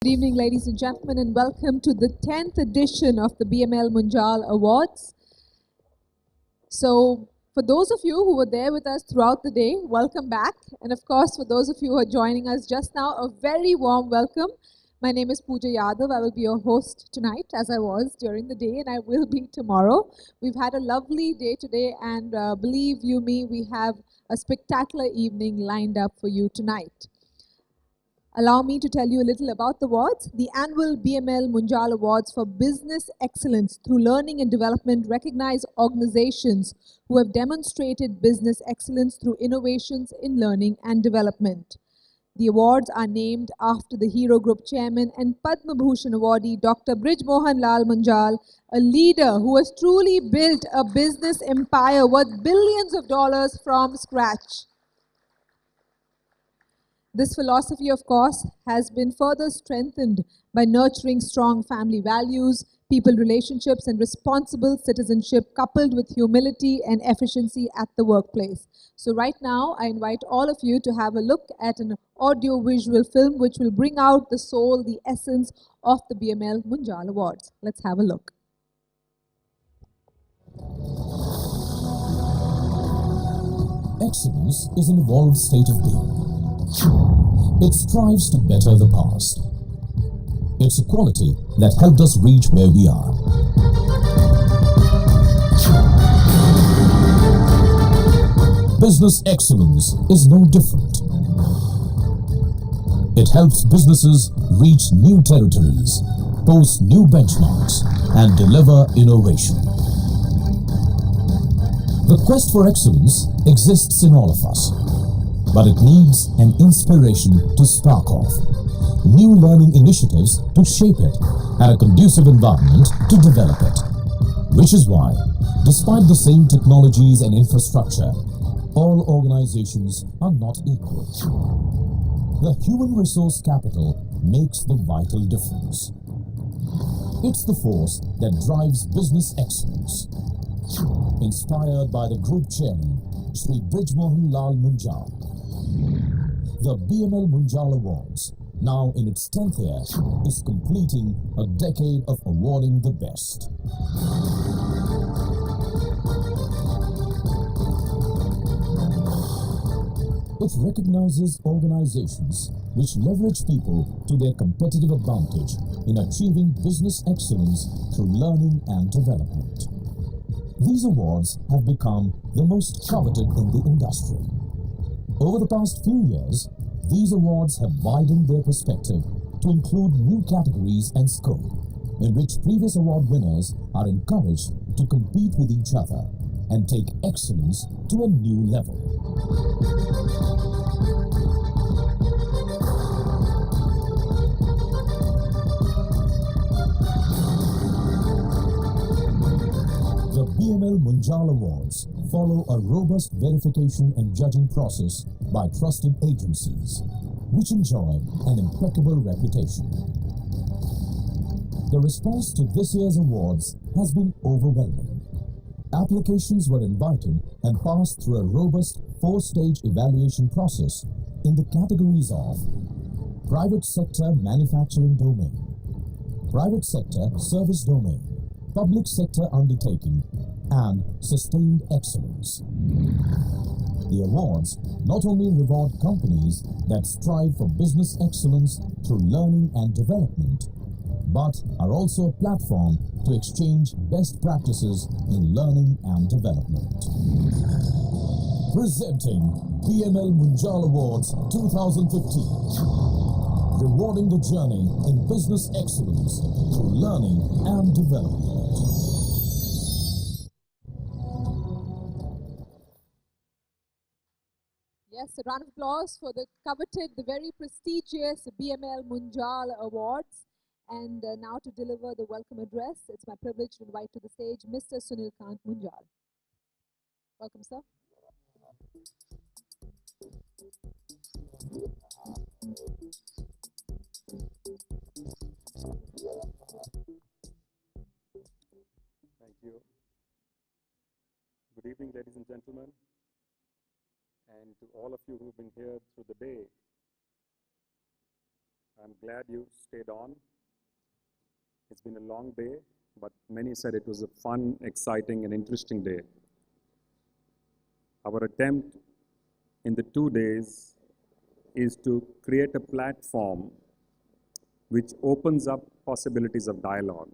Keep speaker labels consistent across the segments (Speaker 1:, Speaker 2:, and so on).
Speaker 1: Good evening, ladies and gentlemen, and welcome to the 10th edition of the BML Munjal Awards. So, for those of you who were there with us throughout the day, welcome back. And of course, for those of you who are joining us just now, a very warm welcome. My name is Pooja Yadav. I will be your host tonight, as I was during the day, and I will be tomorrow. We've had a lovely day today, and believe you me, we have a spectacular evening lined up for you tonight. Allow me to tell you a little about the awards. The annual BML Munjal Awards for Business Excellence through Learning and Development recognize organizations who have demonstrated business excellence through innovations in learning and development. The awards are named after the Hero Group Chairman and Padma Bhushan awardee Dr. Brij Mohan Lal Munjal, a leader who has truly built a business empire worth billions of dollars from scratch. This philosophy, of course, has been further strengthened by nurturing strong family values, people relationships, and responsible citizenship coupled with humility and efficiency at the workplace. So right now, I invite all of you to have a look at an audio-visual film which will bring out the soul, the essence of the BML Munjal Awards. Let's have a look.
Speaker 2: Excellence is an evolved state of being. It strives to better the past. It's a quality that helped us reach where we are. Business excellence is no different. It helps businesses reach new territories, post new benchmarks, and deliver innovation. The quest for excellence exists in all of us, but it needs an inspiration to spark off, new learning initiatives to shape it, and a conducive environment to develop it. Which is why, despite the same technologies and infrastructure, all organizations are not equal. The human resource capital makes the vital difference. It's the force that drives business excellence. Inspired by the Group Chairman, Shri Brij Mohan Lal Munjal, the BML Munjal Awards, now in its 10th year, is completing a decade of awarding the best. It recognizes organizations which leverage people to their competitive advantage in achieving business excellence through learning and development. These awards have become the most coveted in the industry. Over the past few years, these awards have widened their perspective to include new categories and scope, in which previous award winners are encouraged to compete with each other and take excellence to a new level. The BML Munjal Awards follow a robust verification and judging process by trusted agencies, which enjoy an impeccable reputation. The response to this year's awards has been overwhelming. Applications were invited and passed through a robust 4-stage evaluation process in the categories of Private Sector Manufacturing Domain, Private Sector Service Domain, Public Sector Undertaking, and Sustained Excellence. The awards not only reward companies that strive for business excellence through learning and development, but are also a platform to exchange best practices in learning and development. Presenting BML Munjal Awards 2015. Rewarding the journey in business excellence through learning and development.
Speaker 1: Yes, a round of applause for the coveted, the very prestigious BML Munjal Awards. And now to deliver the welcome address, it's my privilege to invite to the stage Mr. Sunil Kant Munjal. Welcome, sir.
Speaker 3: Thank you. Good evening, ladies and gentlemen, and to all of you who've been here through the day. I'm glad you stayed on. It's been a long day, but many said it was a fun, exciting, and interesting day. Our attempt in the 2 days is to create a platform which opens up possibilities of dialogue.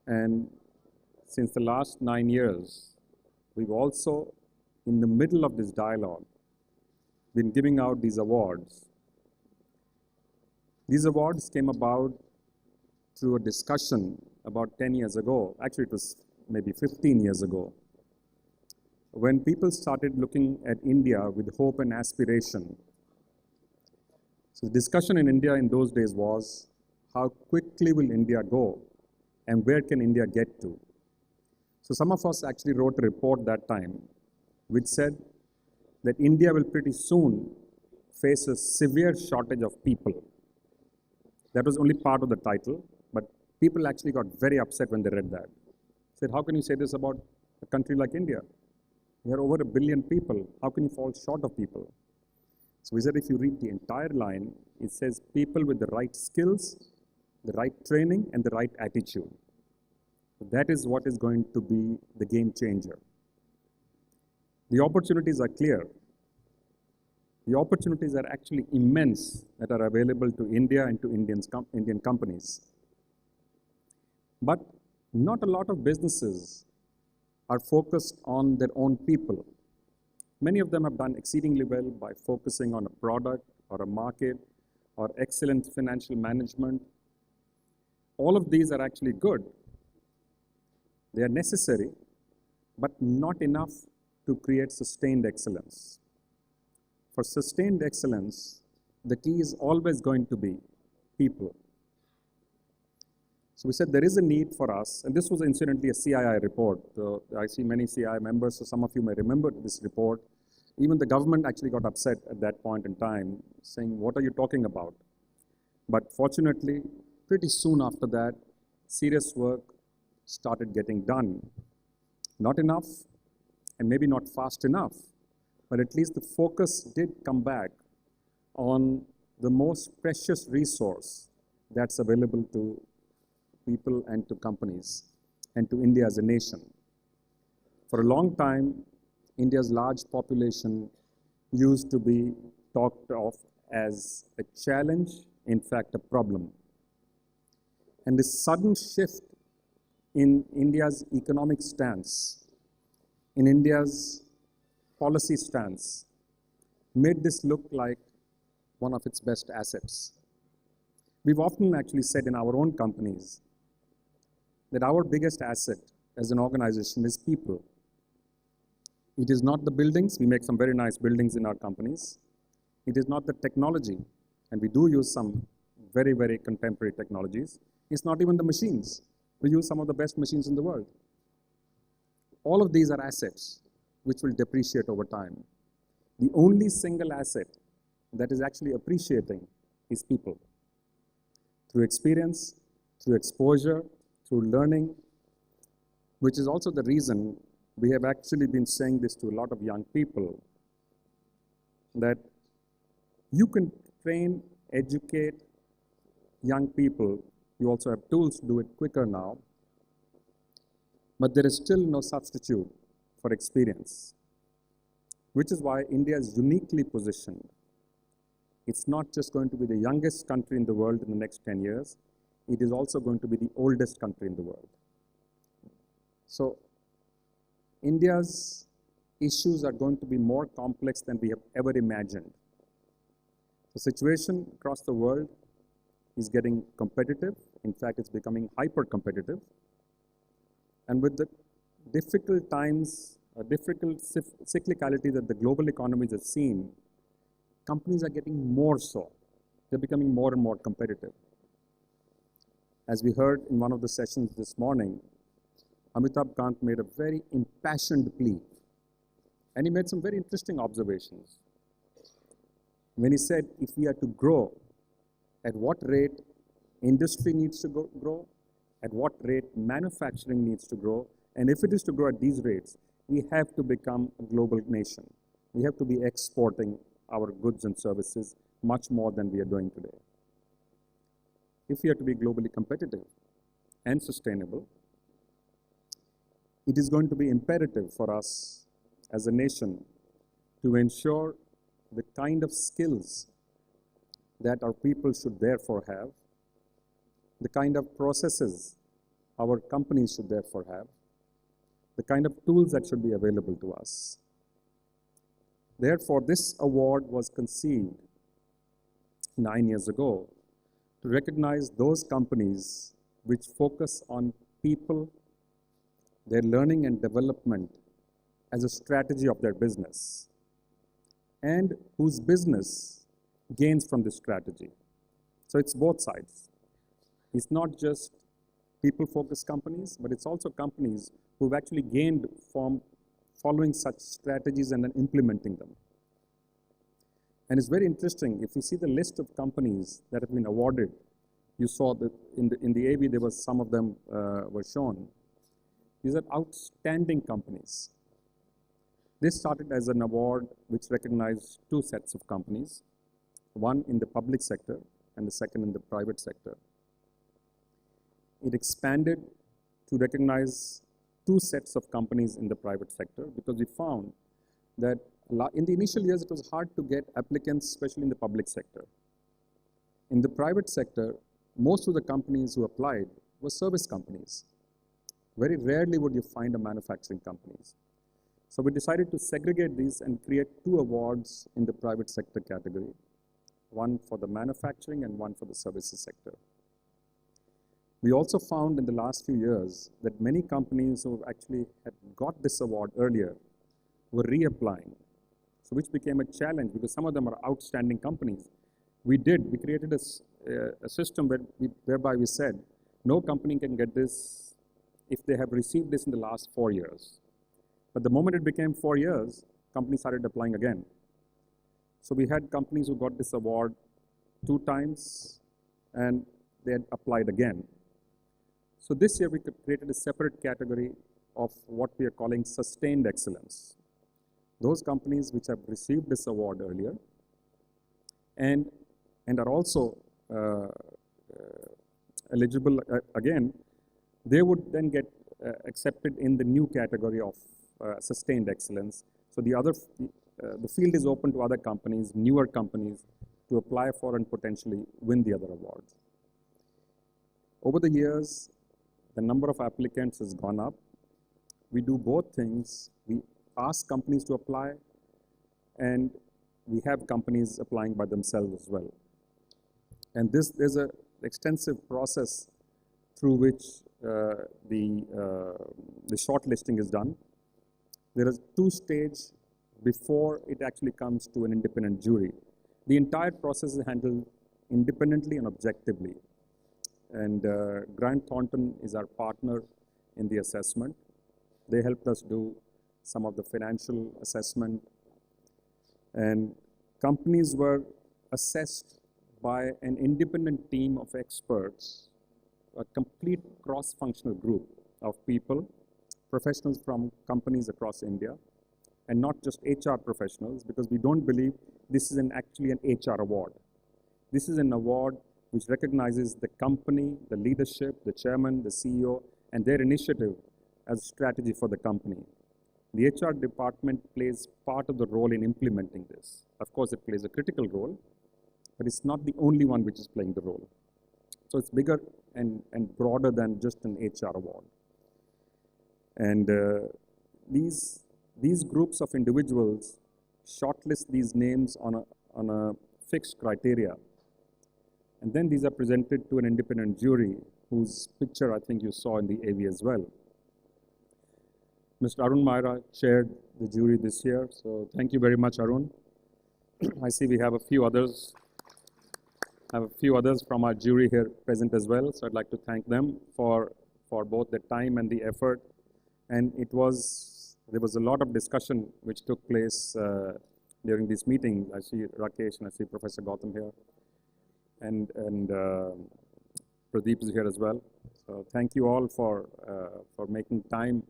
Speaker 3: And since the last 9 years, we've also, in the middle of this dialogue, been giving out these awards. These awards came about through a discussion about 10 years ago. Actually, it was maybe 15 years ago, when people started looking at India with hope and aspiration. So the discussion in India in those days was, how quickly will India go and where can India get to? So some of us actually wrote a report that time which said that India will pretty soon face a severe shortage of people. That was only part of the title, but people actually got very upset when they read that. Said, how can you say this about a country like India? We are over 1 billion people. How can you fall short of people? So we said, if you read the entire line, it says people with the right skills, the right training, and the right attitude. That is what is going to be the game changer. The opportunities are clear. The opportunities are actually immense that are available to India and to Indian companies. But not a lot of businesses are focused on their own people. Many of them have done exceedingly well by focusing on a product or a market or excellent financial management. All of these are actually good. They are necessary, but not enough to create sustained excellence. For sustained excellence, the key is always going to be people. So we said there is a need for us, and this was incidentally a CII report. I see many CII members, so some of you may remember this report. Even the government actually got upset at that point in time, saying, what are you talking about? But fortunately, pretty soon after that, serious work started getting done. Not enough, and maybe not fast enough, but at least the focus did come back on the most precious resource that's available to people and to companies and to India as a nation. For a long time, India's large population used to be talked of as a challenge, in fact, a problem. And this sudden shift in India's economic stance, in India's policy stance, made this look like one of its best assets. We've often actually said in our own companies that our biggest asset as an organization is people. It is not the buildings. We make some very nice buildings in our companies. It is not the technology, and we do use some very, very contemporary technologies. It's not even the machines. We use some of the best machines in the world. All of these are assets which will depreciate over time. The only single asset that is actually appreciating is people. Through experience, through exposure, through learning, which is also the reason we have actually been saying this to a lot of young people, that you can train, educate young people. You also have tools to do it quicker now, but there is still no substitute for experience, which is why India is uniquely positioned. It's not just going to be the youngest country in the world in the next 10 years, it is also going to be the oldest country in the world. So India's issues are going to be more complex than we have ever imagined. The situation across the world is getting competitive. In fact, it's becoming hyper-competitive. And with the difficult times, difficult cyclicality that the global economies have seen, companies are getting more so. They're becoming more and more competitive. As we heard in one of the sessions this morning, Amitabh Kant made a very impassioned plea, and he made some very interesting observations. When he said, if we are to grow, at what rate industry needs to grow, at what rate manufacturing needs to grow, and if it is to grow at these rates, we have to become a global nation. We have to be exporting our goods and services much more than we are doing today. If we are to be globally competitive and sustainable, it is going to be imperative for us as a nation to ensure the kind of skills that our people should therefore have, the kind of processes our companies should therefore have, the kind of tools that should be available to us. Therefore, this award was conceived 9 years ago to recognize those companies which focus on people, their learning and development as a strategy of their business, and whose business gains from this strategy. So it's both sides. It's not just people-focused companies, but it's also companies who've actually gained from following such strategies and then implementing them. And it's very interesting, if you see the list of companies that have been awarded, you saw that in the AV there was some of them were shown. These are outstanding companies. This started as an award which recognized two sets of companies, one in the public sector and the second in the private sector. It expanded to recognize two sets of companies in the private sector because we found that in the initial years it was hard to get applicants, especially in the public sector. In the private sector, most of the companies who applied were service companies. Very rarely would you find a manufacturing companies. So we decided to segregate these and create two awards in the private sector category, one for the manufacturing and one for the services sector. We also found in the last few years that many companies who actually had got this award earlier were reapplying, so which became a challenge because some of them are outstanding companies. We created a system whereby we said no company can get this if they have received this in the last 4 years. But the moment it became 4 years, companies started applying again. So we had companies who got this award 2 times and they had applied again. So this year we created a separate category of what we are calling sustained excellence. Those companies which have received this award earlier and are also eligible again, they would then get accepted in the new category of sustained excellence. So the field is open to other companies, newer companies, to apply for and potentially win the other awards. Over the years, the number of applicants has gone up. We do both things. We ask companies to apply, and we have companies applying by themselves as well. And there's an extensive process through which the shortlisting is done. There is 2 stages before it actually comes to an independent jury. The entire process is handled independently and objectively. And Grant Thornton is our partner in the assessment. They helped us do some of the financial assessment. And companies were assessed by an independent team of experts, a complete cross-functional group of people, professionals from companies across India, and not just HR professionals, because we don't believe this is actually an HR award. This is an award which recognizes the company, the leadership, the chairman, the CEO, and their initiative as a strategy for the company. The HR department plays part of the role in implementing this. Of course, it plays a critical role, but it's not the only one which is playing the role. So it's bigger and broader than just an HR award. And these groups of individuals shortlist these names on a fixed criteria. And then these are presented to an independent jury whose picture I think you saw in the AV as well. Mr. Arun Maira chaired the jury this year, so thank you very much, Arun. I see we have a few others. From our jury here present as well, so I'd like to thank them for both the time and the effort. And there was a lot of discussion which took place during this meeting. I see Rakesh and I see Professor Gautam here, and Pradeep is here as well. So thank you all for making time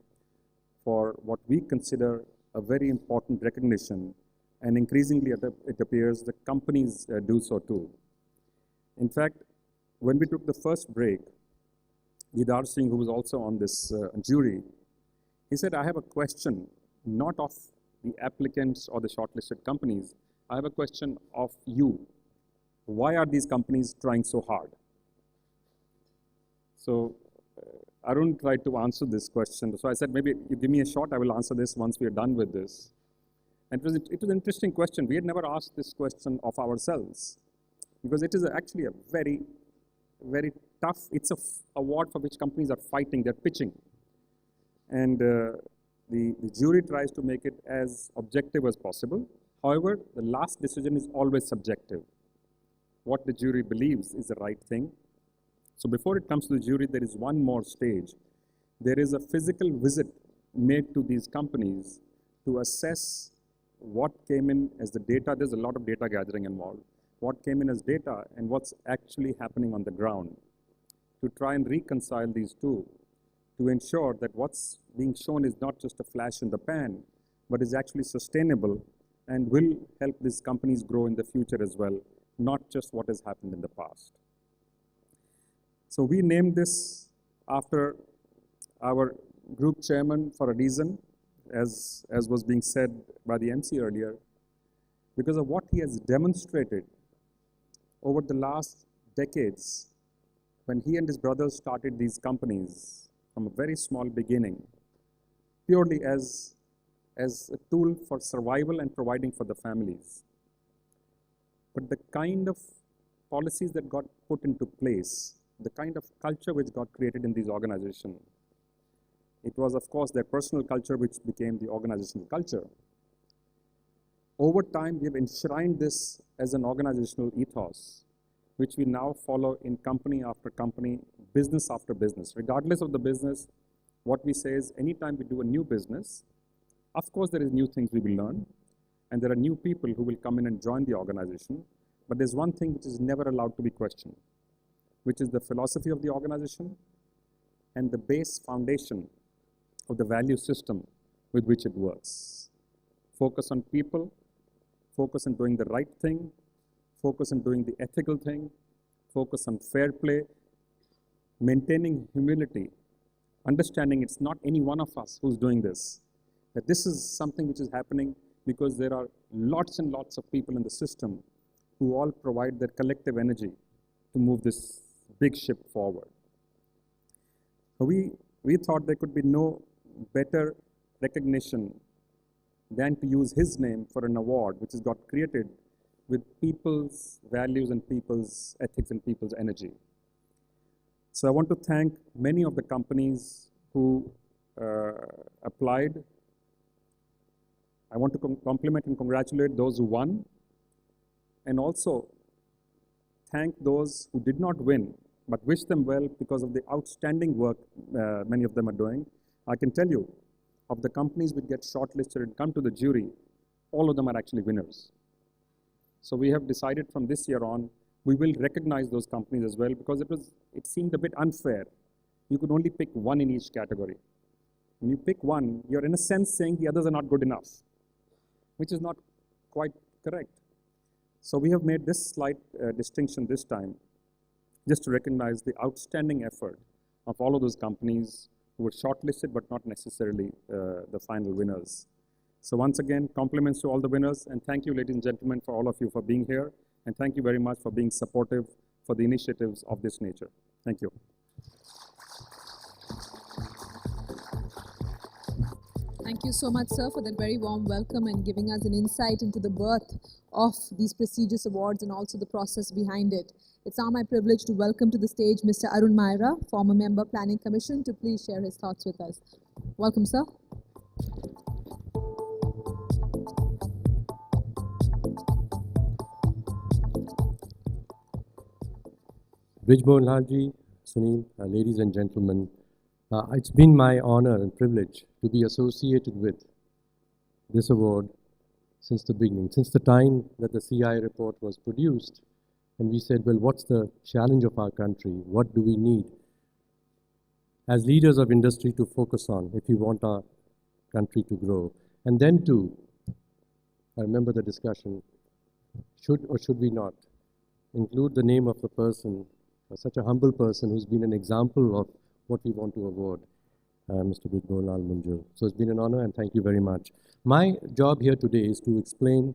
Speaker 3: for what we consider a very important recognition And increasingly, it appears the companies do so too. In fact, when we took the first break, Didar Singh, who was also on this jury, he said, I have a question, not of the applicants or the shortlisted companies. I have a question of you. Why are these companies trying so hard? So Arun tried to answer this question. So I said, maybe you give me a shot, I will answer this once we are done with this. And it was an interesting question. We had never asked this question of ourselves because it is actually a very, very tough, it's an award for which companies are fighting, they're pitching. And the jury tries to make it as objective as possible. However, the last decision is always subjective. What the jury believes is the right thing. So before it comes to the jury, there is one more stage. There is a physical visit made to these companies to assess what came in as the data. There's a lot of data gathering involved. What came in as data and what's actually happening on the ground, to try and reconcile these two, to ensure that what's being shown is not just a flash in the pan, but is actually sustainable and will help these companies grow in the future as well, not just what has happened in the past. So we named this after our group chairman for a reason, as was being said by the MC earlier, because of what he has demonstrated over the last decades when he and his brothers started these companies from a very small beginning, purely as a tool for survival and providing for the families. But the kind of policies that got put into place, the kind of culture which got created in these organizations, it was, of course, their personal culture which became the organizational culture. Over time, we have enshrined this as an organizational ethos, which we now follow in company after company, business after business. Regardless of the business, what we say is anytime we do a new business, of course, there is new things we will learn, and there are new people who will come in and join the organization. But there's one thing which is never allowed to be questioned, which is the philosophy of the organization and the base foundation of the value system with which it works. Focus on people, focus on doing the right thing, focus on doing the ethical thing, focus on fair play, maintaining humility, understanding it's not any one of us who's doing this, that this is something which is happening because there are lots and lots of people in the system who all provide their collective energy to move this big ship forward. We thought there could be no better recognition than to use his name for an award which has got created with people's values and people's ethics and people's energy. So I want to thank many of the companies who applied. I want to compliment and congratulate those who won, and also thank those who did not win, but wish them well because of the outstanding work many of them are doing. I can tell you, of the companies which get shortlisted and come to the jury, all of them are actually winners. So we have decided from this year on, we will recognize those companies as well because it seemed a bit unfair. You could only pick one in each category. When you pick one, you're in a sense saying the others are not good enough, which is not quite correct. So we have made this slight distinction this time, just to recognize the outstanding effort of all of those companies who were shortlisted but not necessarily the final winners. So once again, compliments to all the winners, and thank you, ladies and gentlemen, for all of you for being here, and thank you very much for being supportive for the initiatives of this nature. Thank you.
Speaker 1: Thank you so much, sir, for that very warm welcome and giving us an insight into the birth of these prestigious awards and also the process behind it. It's now my privilege to welcome to the stage Mr. Arun Maira, former member Planning Commission, to please share his thoughts with us. Welcome, sir.
Speaker 4: Brijmohan Lalji, Sunil, ladies and gentlemen, it's been my honor and privilege to be associated with this award since the beginning, since the time that the CI report was produced. And we said, well, what's the challenge of our country? What do we need as leaders of industry to focus on if we want our country to grow? And then to I remember the discussion, should or should we not include the name of the person, such a humble person who's been an example of what we want to award, Mr. BML Munjal. So it's been an honor and thank you very much. My job here today is to explain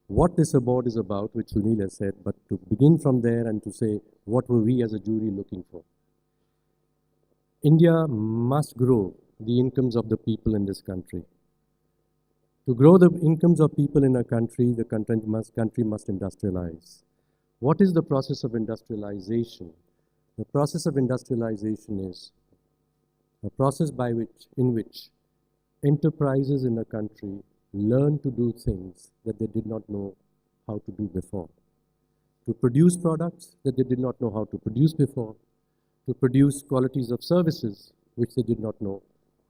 Speaker 4: what this award is about, which Sunil has said, but to begin from there and to say what were we as a jury looking for. India must grow the incomes of the people in this country. To grow the incomes of people in a country, the country must industrialize. What is the process of industrialization? The process of industrialization is a process in which enterprises in a country learn to do things that they did not know how to do before. To produce products that they did not know how to produce before. To produce qualities of services which they did not know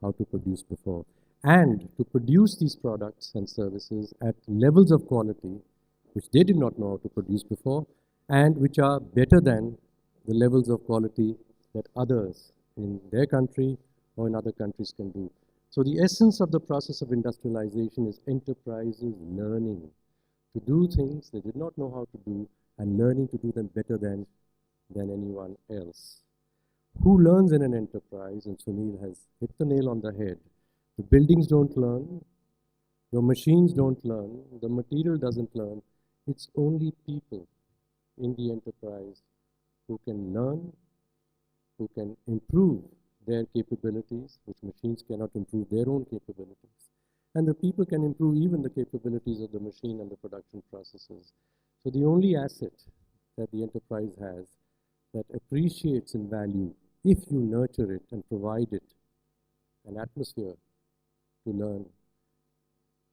Speaker 4: how to produce before. And to produce these products and services at levels of quality which they did not know how to produce before and which are better than the levels of quality that others in their country or in other countries can do. So the essence of the process of industrialization is enterprises learning to do things they did not know how to do and learning to do them better than anyone else. Who learns in an enterprise? And Sunil has hit the nail on the head. The buildings don't learn, your machines don't learn, the material doesn't learn. It's only people in the enterprise who can learn, who can improve their capabilities, which machines cannot improve their own capabilities. And the people can improve even the capabilities of the machine and the production processes. So the only asset that the enterprise has that appreciates in value, if you nurture it and provide it an atmosphere to learn,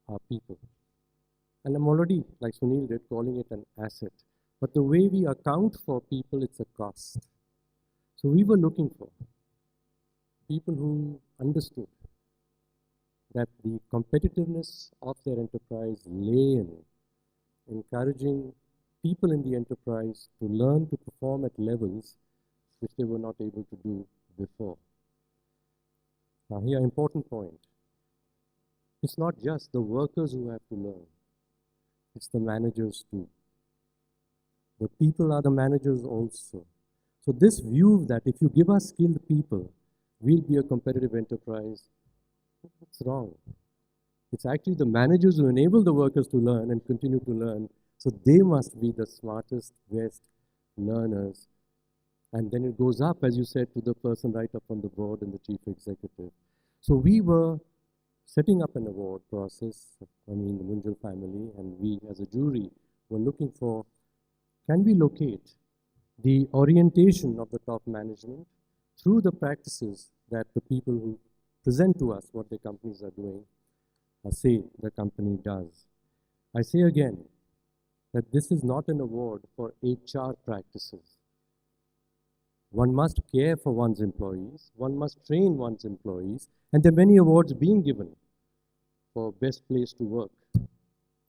Speaker 4: are people. And I'm already, like Sunil did, calling it an asset. But the way we account for people, it's a cost. So we were looking for people who understood that the competitiveness of their enterprise lay in encouraging people in the enterprise to learn to perform at levels which they were not able to do before. Now here, important point. It's not just the workers who have to learn. It's the managers too. The people are the managers also. So this view that if you give us skilled people, we'll be a competitive enterprise, it's wrong. It's actually the managers who enable the workers to learn and continue to learn. So they must be the smartest, best learners. And then it goes up, as you said, to the person right up on the board and the chief executive. So we were setting up an award process, the Munjal family, and we as a jury were looking for, can we locate the orientation of the top management through the practices that the people who present to us what their companies are doing say the company does. I say again that this is not an award for HR practices. One must care for one's employees, one must train one's employees, and there are many awards being given for best place to work,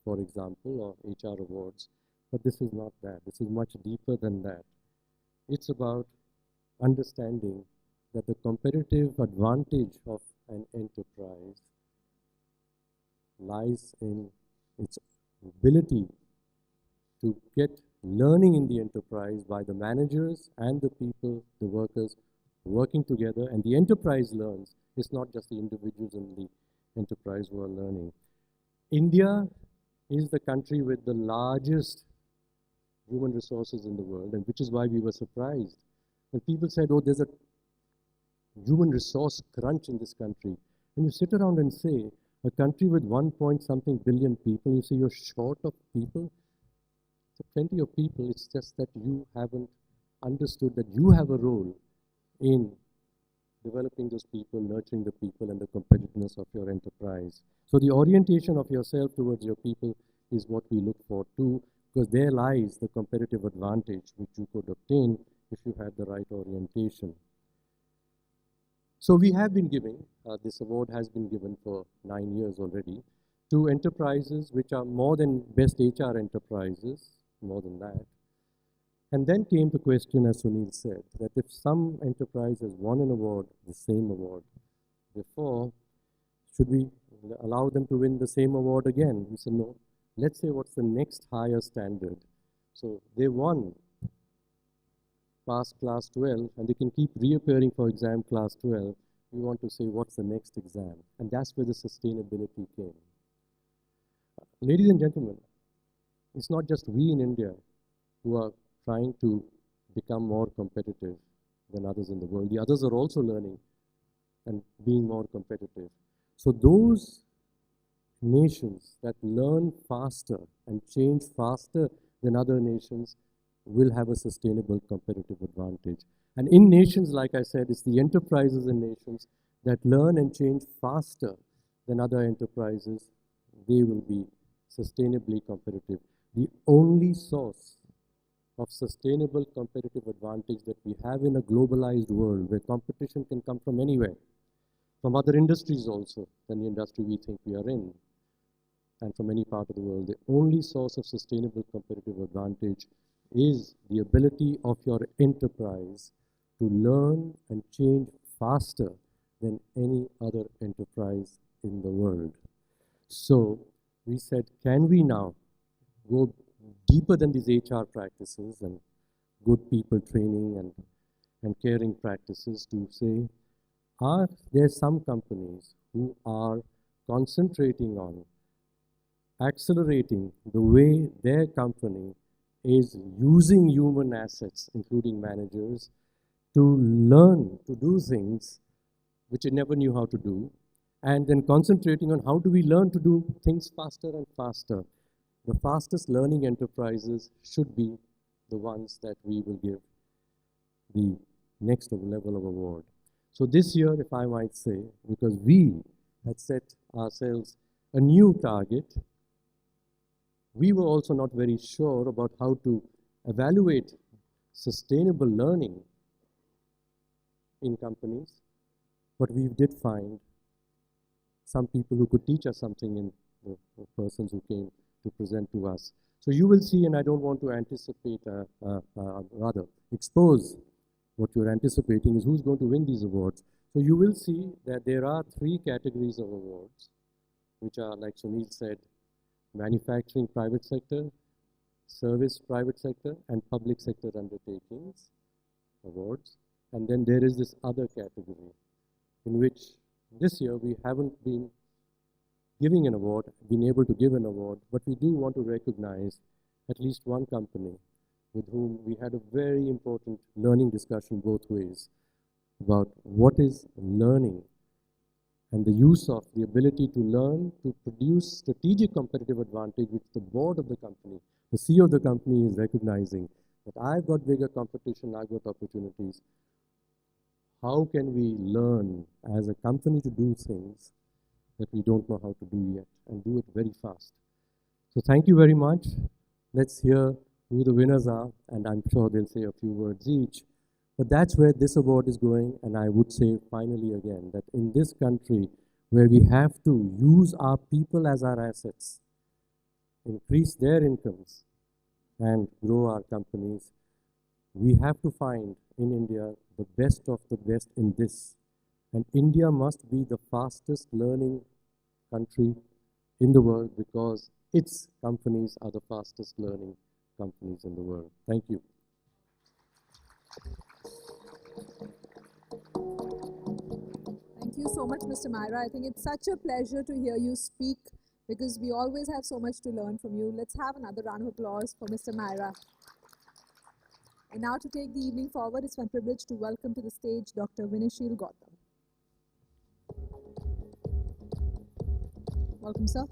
Speaker 4: for example, or HR awards. But this is not that. This is much deeper than that. It's about understanding that the competitive advantage of an enterprise lies in its ability to get learning in the enterprise by the managers and the people, the workers, working together. And the enterprise learns. It's not just the individuals in the enterprise who are learning. India is the country with the largest human resources in the world, and which is why we were surprised when people said, oh, there's a human resource crunch in this country. And you sit around and say, a country with 1-point-something billion people, you say you're short of people. There are plenty of people, it's just that you haven't understood that you have a role in developing those people, nurturing the people, and the competitiveness of your enterprise. So the orientation of yourself towards your people is what we look for too, because there lies the competitive advantage which you could obtain if you had the right orientation. So we have been giving, this award has been given for 9 years already, to enterprises which are more than best HR enterprises, more than that. And then came the question, as Sunil said, that if some enterprise has won an award, the same award, before, should we allow them to win the same award again? We said no, let's say what's the next higher standard. So they won past class 12 and they can keep reappearing for exam class 12. We want to say what's the next exam, and that's where the sustainability came. Ladies and gentlemen, it's not just we in India who are trying to become more competitive than others in the world. The others are also learning and being more competitive. So those nations that learn faster and change faster than other nations will have a sustainable competitive advantage. And in nations, like I said, it's the enterprises in nations that learn and change faster than other enterprises. They will be sustainably competitive. The only source of sustainable competitive advantage that we have in a globalized world where competition can come from anywhere, from other industries also than the industry we think we are in, and from any part of the world, the only source of sustainable competitive advantage is the ability of your enterprise to learn and change faster than any other enterprise in the world. So we said, can we now go deeper than these HR practices and good people training and caring practices to say, are there some companies who are concentrating on accelerating the way their company is using human assets, including managers, to learn to do things which it never knew how to do, and then concentrating on how do we learn to do things faster and faster. The fastest learning enterprises should be the ones that we will give the next level of award. So this year, if I might say, because we had set ourselves a new target, we were also not very sure about how to evaluate sustainable learning in companies, but we did find some people who could teach us something in the persons who came to present to us. So you will see, and I don't want to anticipate, rather expose what you're anticipating is who's going to win these awards. So you will see that there are 3 categories of awards, which are, like Sunil said, manufacturing private sector, service private sector, and public sector undertakings awards. And then there is this other category, in which this year we haven't been giving an award, been able to give an award, but we do want to recognize at least one company with whom we had a very important learning discussion both ways about what is learning and the use of the ability to learn to produce strategic competitive advantage, which the board of the company, the CEO of the company is recognizing that I've got bigger competition, I've got opportunities. How can we learn as a company to do things that we don't know how to do yet and do it very fast? So thank you very much. Let's hear who the winners are, and I'm sure they'll say a few words each. But that's where this award is going, and I would say finally again that in this country where we have to use our people as our assets, increase their incomes, and grow our companies, we have to find in India the best of the best in this. And India must be the fastest learning country in the world because its companies are the fastest learning companies in the world. Thank you.
Speaker 1: Thank you so much, Mr. Myra. I think it's such a pleasure to hear you speak because we always have so much to learn from you. Let's have another round of applause for Mr. Myra. And now to take the evening forward, it's my privilege to welcome to the stage Dr. Vinishil Gautam. Welcome, sir.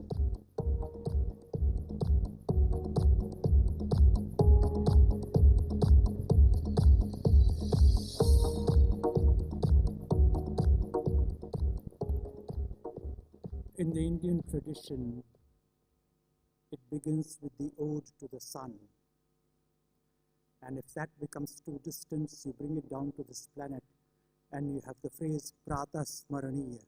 Speaker 5: In the Indian tradition, it begins with the ode to the sun. And if that becomes too distant, you bring it down to this planet and you have the phrase Prata Smaraniya.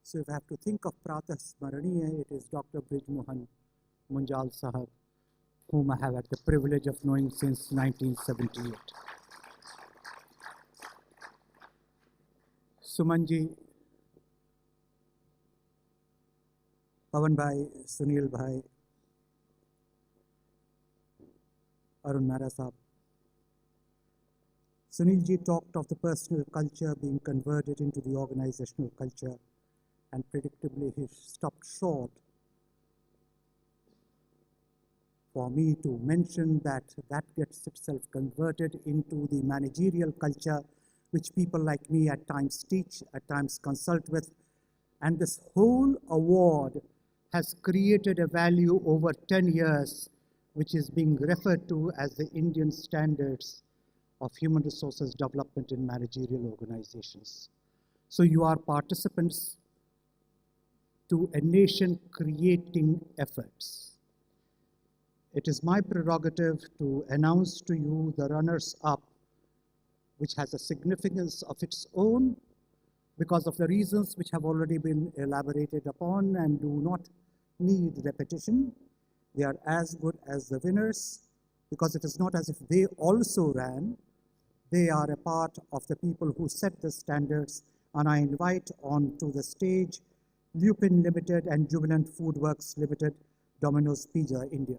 Speaker 5: So if I have to think of Prata Smaraniya, it is Dr. Brij Munjal Sahab, whom I have had the privilege of knowing since 1978. Sumanji, Pawan Bhai, Sunil Bhai, Arun Mehra Saab. Sunilji talked of the personal culture being converted into the organizational culture, and predictably he stopped short for me to mention that that gets itself converted into the managerial culture, which people like me at times teach, at times consult with. And this whole award has created a value over 10 years, which is being referred to as the Indian standards of human resources development in managerial organizations. So you are participants to a nation creating efforts. It is my prerogative to announce to you the runners-up, which has a significance of its own because of the reasons which have already been elaborated upon and do not need repetition. They are as good as the winners because it is not as if they also ran. They are a part of the people who set the standards, and I invite onto the stage Lupin Limited and Jubilant Food Works Limited, Domino's Pizza, India.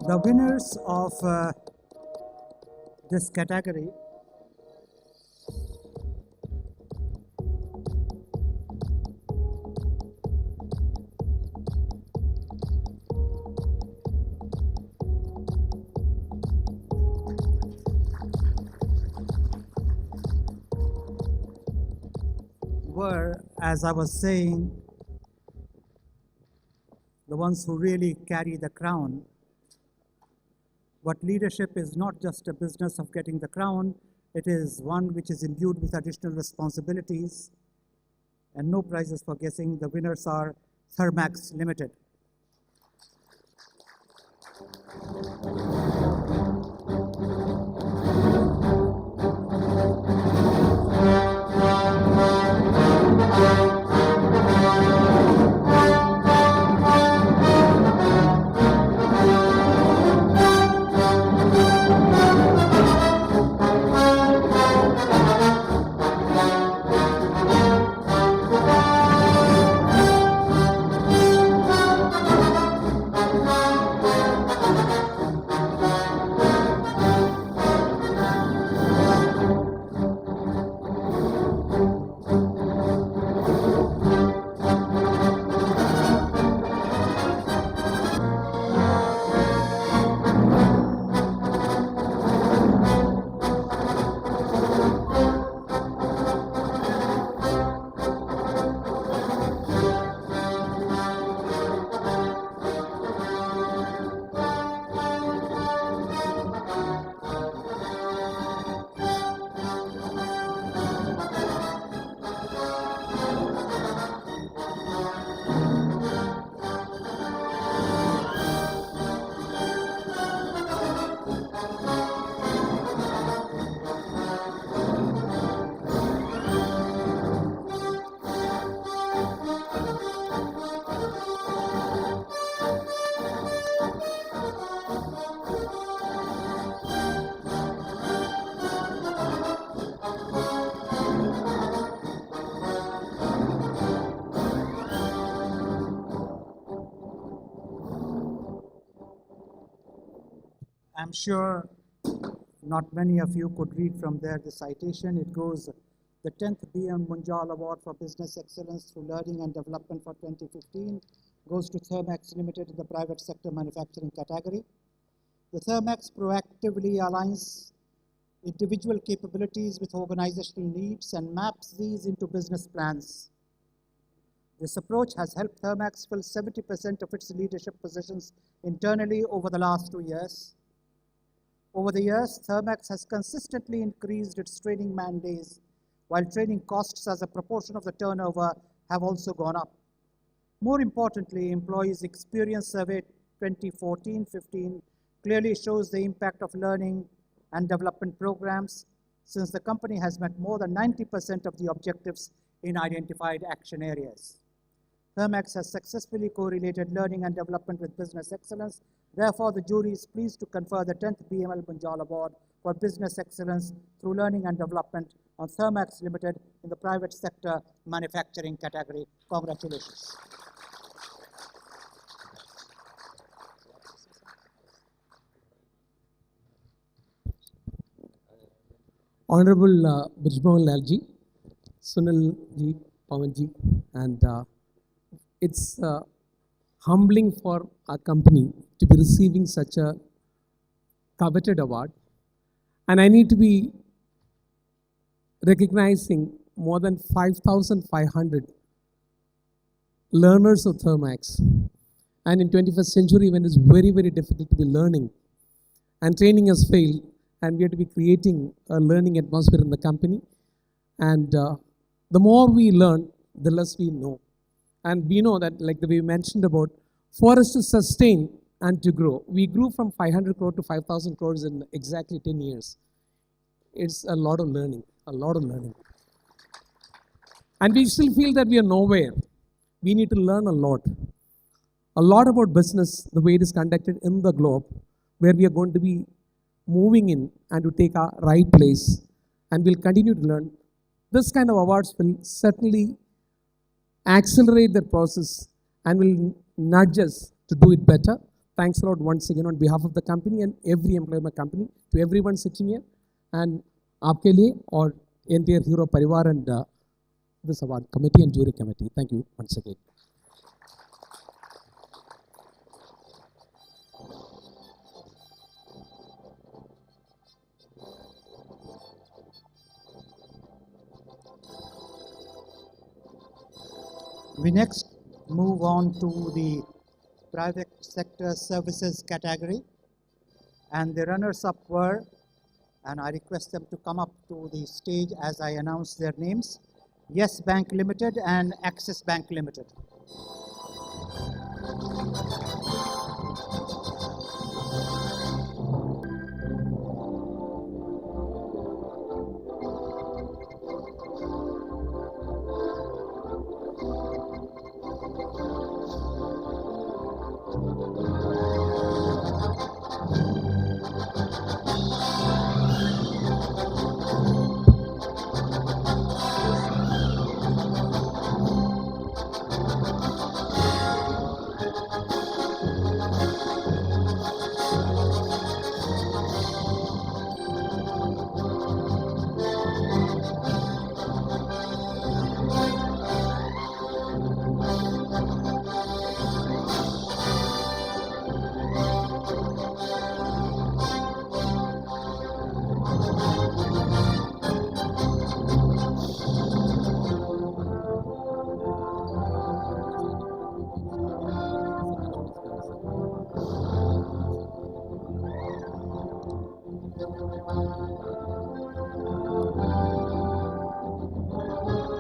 Speaker 5: The winners of this category were, as I was saying, the ones who really carry the crown. But leadership is not just a business of getting the crown, it is one which is imbued with additional responsibilities. And no prizes for guessing. The winners are Thermax Limited. I'm sure not many of you could read from there the citation. It goes, the 10th BML Munjal Award for Business Excellence through Learning and Development for 2015 goes to Thermax Limited in the private sector manufacturing category. The Thermax proactively aligns individual capabilities with organizational needs and maps these into business plans. This approach has helped Thermax fill 70% of its leadership positions internally over the last 2 years. Over the years, Thermax has consistently increased its training man days, while training costs as a proportion of the turnover have also gone up. More importantly, Employees Experience Survey 2014-15 clearly shows the impact of learning and development programs, since the company has met more than 90% of the objectives in identified action areas. Thermax has successfully correlated learning and development with business excellence. Therefore, the jury is pleased to confer the 10th BML Munjal Award for Business Excellence through Learning and Development on Thermax Limited in the private sector manufacturing category. Congratulations.
Speaker 6: Honorable Bijmohan Lalji, Sunil ji, Pawan ji, and it's humbling for our company to be receiving such a coveted award. And I need to be recognizing more than 5,500 learners of Thermax. And in 21st century, when it's very, very difficult to be learning and training has failed, and we have to be creating a learning atmosphere in the company. And the more we learn, the less we know. And we know that, like the way we mentioned about, for us to sustain and to grow, we grew from 500 crore to 5,000 crores in exactly 10 years. It's a lot of learning, a lot of learning. And we still feel that we are nowhere. We need to learn a lot about business, the way it is conducted in the globe, where we are going to be moving in and to take our right place, and we'll continue to learn. This kind of awards will certainly accelerate that process and will nudge us to do it better. Thanks a lot once again on behalf of the company and every employee of my company, to everyone sitting here, and आपके लिए और entire Hero Parivar and this award committee and jury committee. Thank you once again.
Speaker 5: We next move on to the private sector services category, and the runners-up were, and I request them to come up to the stage as I announce their names, Yes Bank Limited and Axis Bank Limited.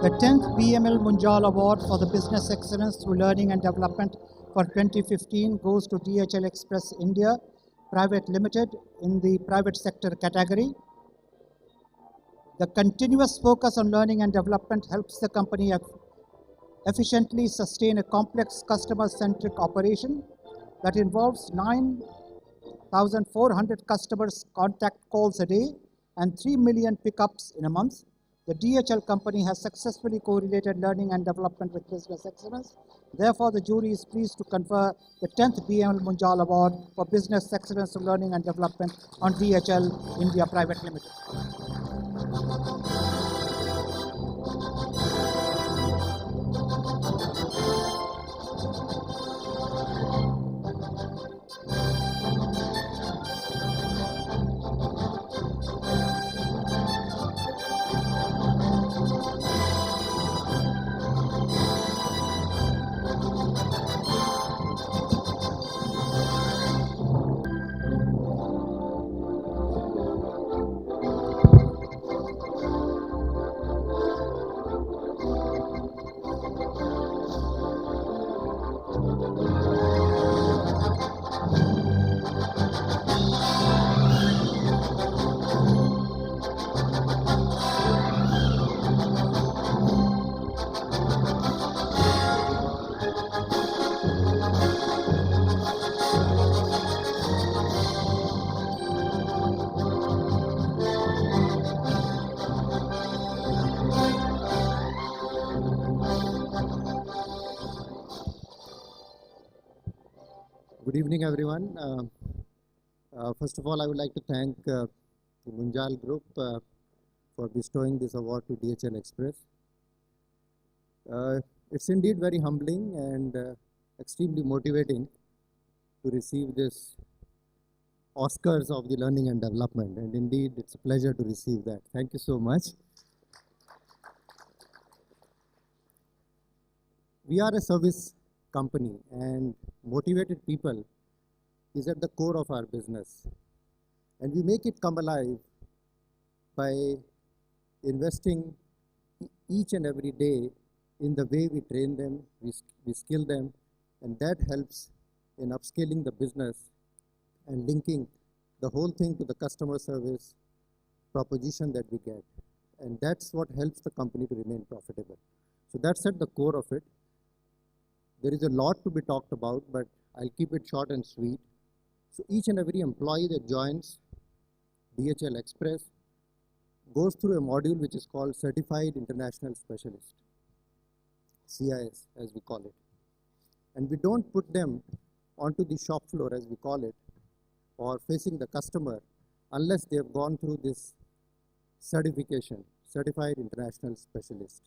Speaker 5: The 10th BML Munjal Award for the Business Excellence through Learning and Development for 2015 goes to DHL Express India Private Limited in the private sector category. The continuous focus on learning and development helps the company efficiently sustain a complex customer-centric operation that involves 9,400 customers contact calls a day and 3 million pickups in a month. The DHL company has successfully correlated learning and development with business excellence. Therefore, the jury is pleased to confer the 10th BML Munjal Award for Business Excellence of Learning and Development on DHL India Private Limited.
Speaker 7: Good evening, everyone. First of all, I would like to thank the Munjal Group for bestowing this award to DHL Express. It's indeed very humbling and extremely motivating to receive this Oscars of the learning and development, and indeed it's a pleasure to receive that. Thank you so much. We are a service company, and motivated people is at the core of our business, and we make it come alive by investing each and every day in the way we train them, we skill them, and that helps in upscaling the business and linking the whole thing to the customer service proposition that we get, and that's what helps the company to remain profitable. So that's at the core of it. There is a lot to be talked about, but I'll keep it short and sweet. So each and every employee that joins DHL Express goes through a module which is called Certified International Specialist, CIS as we call it. And we don't put them onto the shop floor as we call it, or facing the customer, unless they have gone through this certification, Certified International Specialist.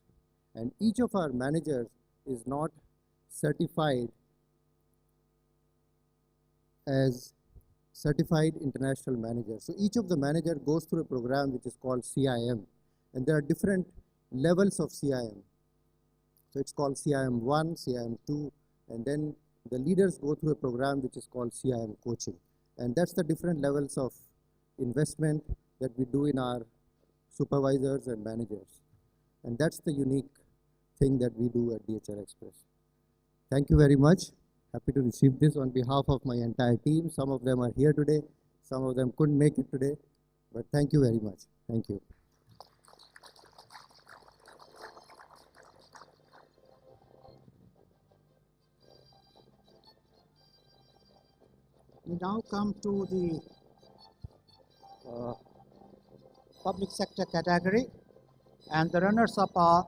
Speaker 7: And each of our managers is not certified as Certified International Manager. So each of the manager goes through a program which is called CIM, and there are different levels of CIM. So it's called CIM 1, CIM 2, and then the leaders go through a program which is called CIM coaching. And that's the different levels of investment that we do in our supervisors and managers. And that's the unique thing that we do at DHL Express. Thank you very much. Happy to receive this on behalf of my entire team. Some of them are here today, some of them couldn't make it today, but thank you very much. Thank you.
Speaker 5: We now come to the public sector category, and the runners-up are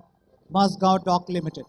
Speaker 5: Mazgaon Dock Limited.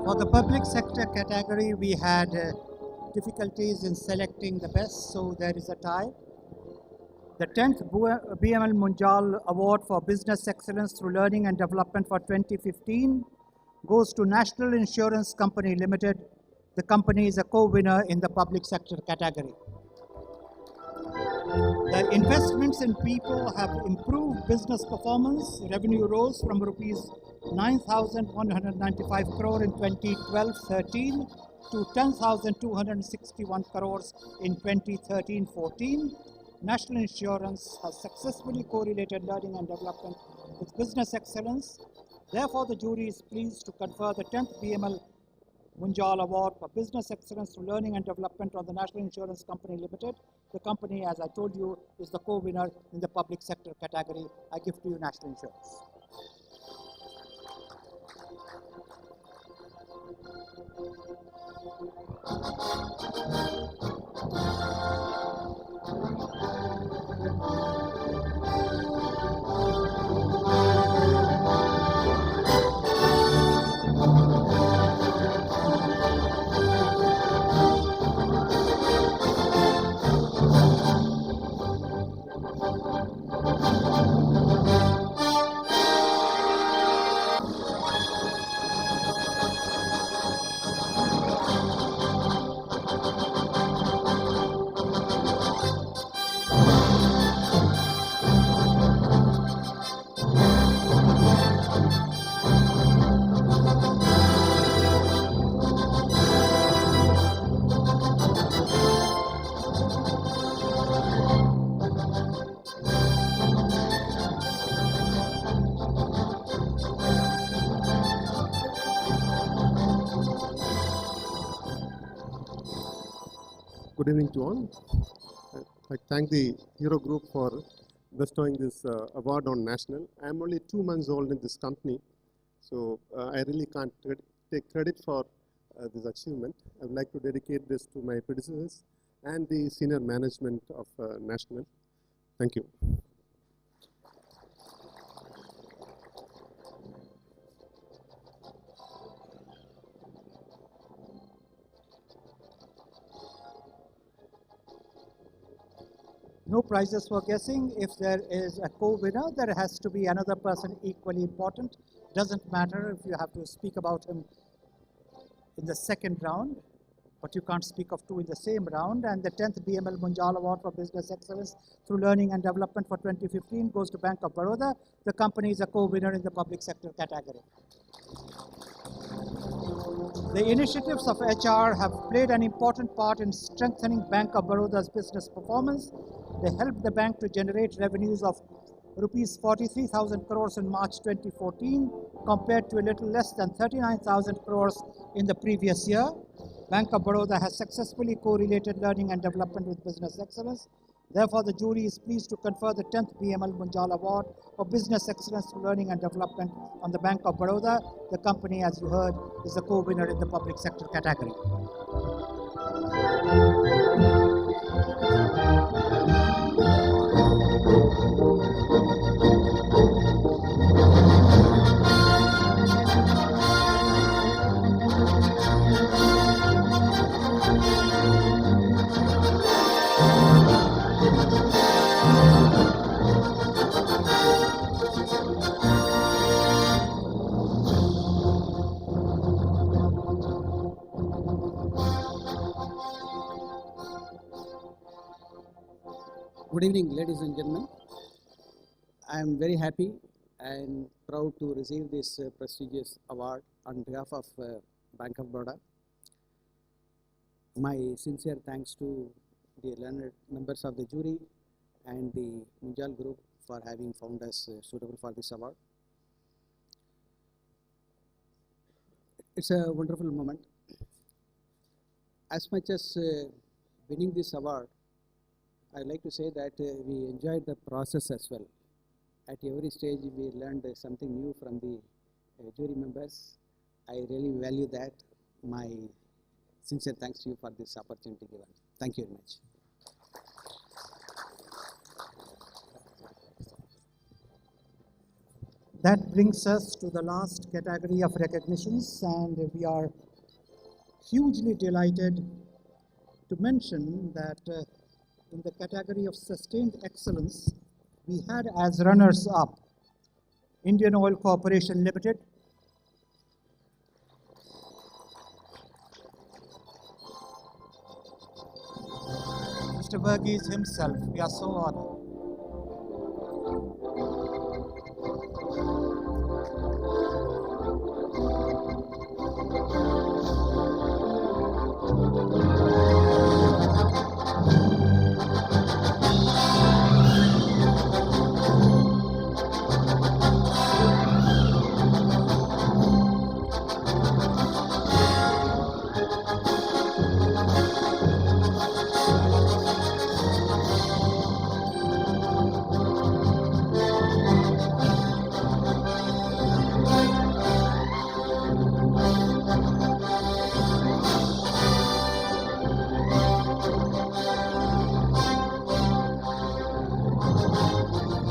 Speaker 5: For the public sector category, we had difficulties in selecting the best, so there is a tie. The 10th BML Munjal Award for Business Excellence through Learning and Development for 2015 goes to National Insurance Company Limited. The company is a co-winner in the public sector category. The investments in people have improved business performance. Revenue rose from rupees 9,195 crore in 2012-13 to 10,261 crores in 2013-14. National Insurance has successfully correlated learning and development with business excellence. Therefore, the jury is pleased to confer the 10th BML Munjal Award for Business Excellence through Learning and Development on the National Insurance Company Limited. The company, as I told you, is the co-winner in the public sector category. I give to you National Insurance.
Speaker 8: Good evening to all. I thank the Hero Group for bestowing this award on national. I'm only 2 months old in this company, so I really can't take credit for this achievement. I would like to dedicate this to my predecessors and the senior management of national. Thank you.
Speaker 5: No prizes for guessing. If there is a co-winner, there has to be another person equally important. Doesn't matter if you have to speak about him in the second round, but you can't speak of two in the same round. And the 10th BML Munjal Award for Business Excellence through Learning and Development for 2015 goes to Bank of Baroda. The company is a co-winner in the public sector category. The initiatives of HR have played an important part in strengthening Bank of Baroda's business performance. They helped the bank to generate revenues of rupees 43,000 crores in March 2014 compared to a little less than 39,000 crores in the previous year. Bank of Baroda has successfully correlated learning and development with business excellence. Therefore, the jury is pleased to confer the 10th BML Munjal Award for Business Excellence through Learning and Development on the Bank of Baroda. The company, as you heard, is a co-winner in the public sector category.
Speaker 9: Good evening, ladies and gentlemen. I am very happy and proud to receive this prestigious award on behalf of Bank of Baroda. My sincere thanks to the learned members of the jury and the Munjal Group for having found us suitable for this award. It's a wonderful moment. As much as winning this award, I'd like to say that we enjoyed the process as well. At every stage, we learned something new from the jury members. I really value that. My sincere thanks to you for this opportunity given. Thank you very much.
Speaker 5: That brings us to the last category of recognitions, and we are hugely delighted to mention that in the category of sustained excellence, we had as runners-up Indian Oil Corporation Limited, Mr. Verghese himself. We are so honored.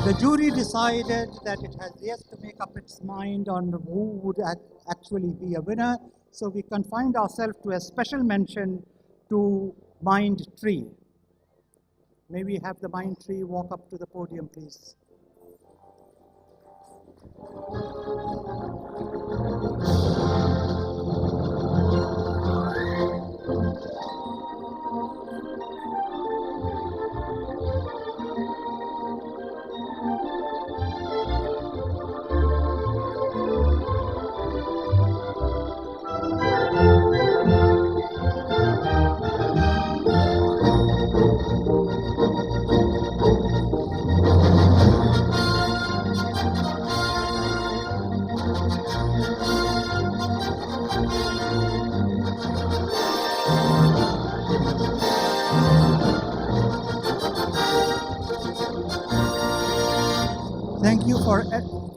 Speaker 5: The jury decided that it has yet to make up its mind on who would actually be a winner. So we confined ourselves to a special mention to Mind Tree. May we have the Mind Tree walk up to the podium, please. Thank you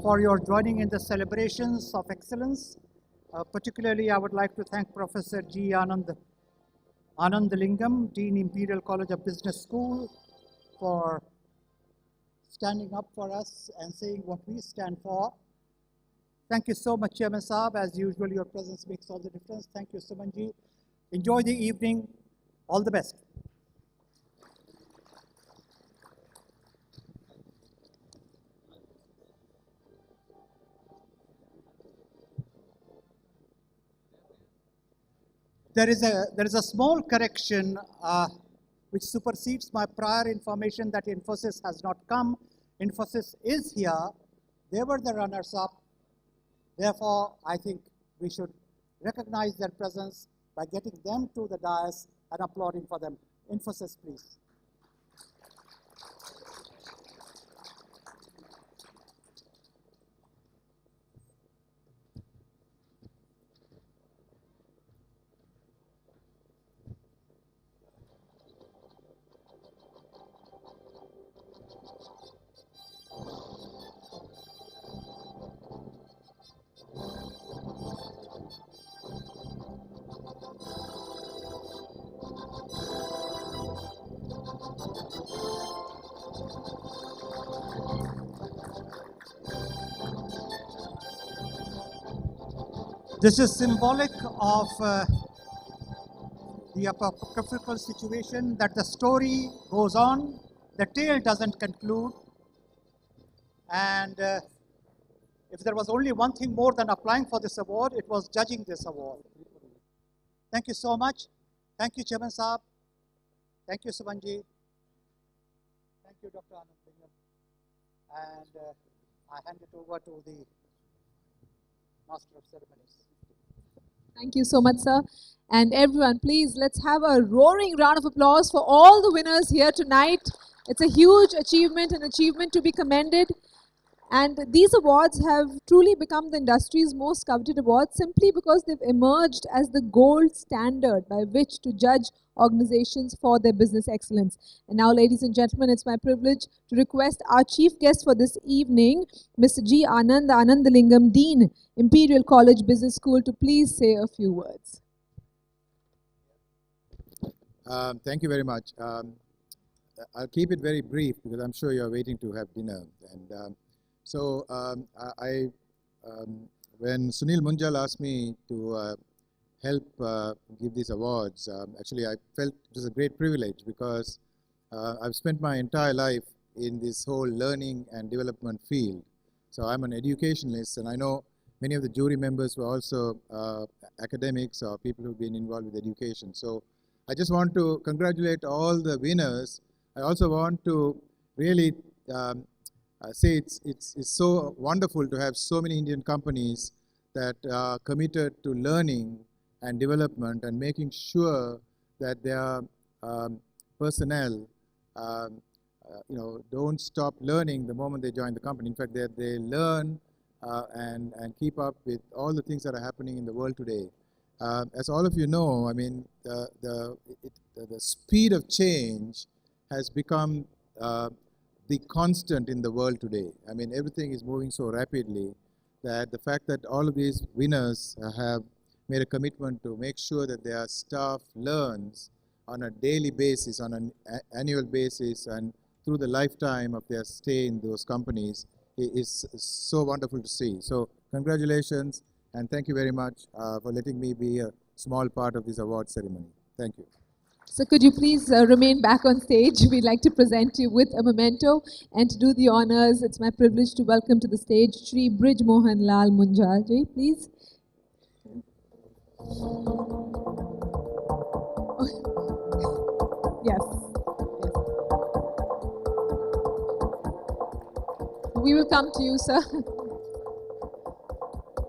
Speaker 5: for your joining in the celebrations of excellence. Particularly, I would like to thank Professor G. Anandalingam, Dean Imperial College of Business School, for standing up for us and saying what we stand for. Thank you so much, Chairman Saab. As usual, your presence makes all the difference. Thank you, Sumanji. Enjoy the evening. All the best. There is a small correction which supersedes my prior information that Infosys has not come. Infosys is here. They were the runners-up. Therefore, I think we should recognize their presence by getting them to the dais and applauding for them. Infosys, please. This is symbolic of the apocryphal situation that the story goes on, the tale doesn't conclude, and if there was only one thing more than applying for this award, it was judging this award. Thank you so much. Thank you, Chairman Saab. Thank you, Subanji. Thank you, Dr. Anand. And I hand it over to the Master of Ceremonies.
Speaker 1: Thank you so much, sir. And everyone, please, let's have a roaring round of applause for all the winners here tonight. It's a huge achievement, an achievement to be commended. And these awards have truly become the industry's most coveted awards simply because they've emerged as the gold standard by which to judge organizations for their business excellence. And now, ladies and gentlemen, it's my privilege to request our chief guest for this evening, Mr. G. Anand, Anandalingam, Dean, Imperial College Business School, to please say a few words.
Speaker 10: Thank you very much. I'll keep it very brief because I'm sure you're waiting to have dinner. And when Sunil Munjal asked me to help give these awards. Actually, I felt it was a great privilege because I've spent my entire life in this whole learning and development field. So I'm an educationalist, and I know many of the jury members were also academics or people who've been involved with education. So I just want to congratulate all the winners. I also want to really say it's so wonderful to have so many Indian companies that are committed to learning and development and making sure that their personnel don't stop learning the moment they join the company. In fact, they learn and keep up with all the things that are happening in the world today. As all of you know, I mean, the speed of change has become the constant in the world today. I mean, everything is moving so rapidly that the fact that all of these winners have made a commitment to make sure that their staff learns on a daily basis, on an annual basis, and through the lifetime of their stay in those companies is so wonderful to see. So congratulations, and thank you very much for letting me be a small part of this award ceremony. Thank you.
Speaker 1: So could you please remain back on stage? We'd like to present you with a memento, and to do the honors, it's my privilege to welcome to the stage Shri Brij Mohan Lal Munjal ji, please. Yes. We will come to you, sir.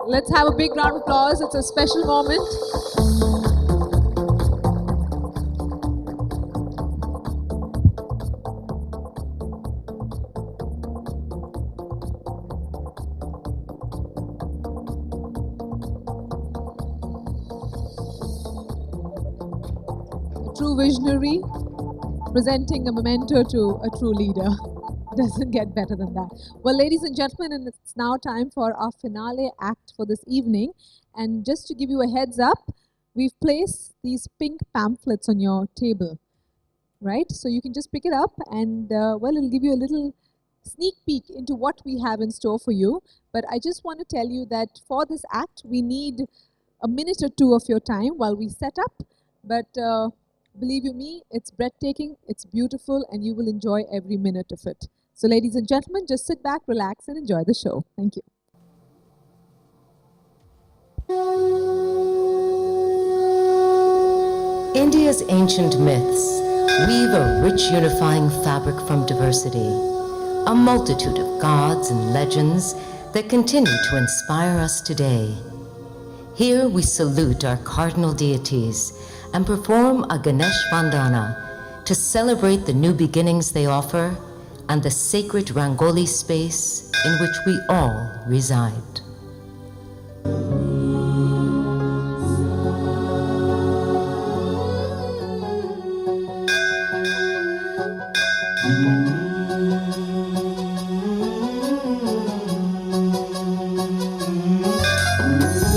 Speaker 1: Let's have a big round of applause. It's a special moment. A true visionary presenting a memento to a true leader. Doesn't get better than that. Well, ladies and gentlemen, and it's now time for our finale act for this evening. And just to give you a heads up, we've placed these pink pamphlets on your table, right? So you can just pick it up and, well, it'll give you a little sneak peek into what we have in store for you. But I just want to tell you that for this act, we need a minute or two of your time while we set up. But believe you me, it's breathtaking, it's beautiful, and you will enjoy every minute of it. So ladies and gentlemen, just sit back, relax, and enjoy the show. Thank you.
Speaker 11: India's ancient myths weave a rich unifying fabric from diversity, a multitude of gods and legends that continue to inspire us today. Here we salute our cardinal deities and perform a Ganesh Vandana to celebrate the new beginnings they offer and the sacred Rangoli space in which we all reside.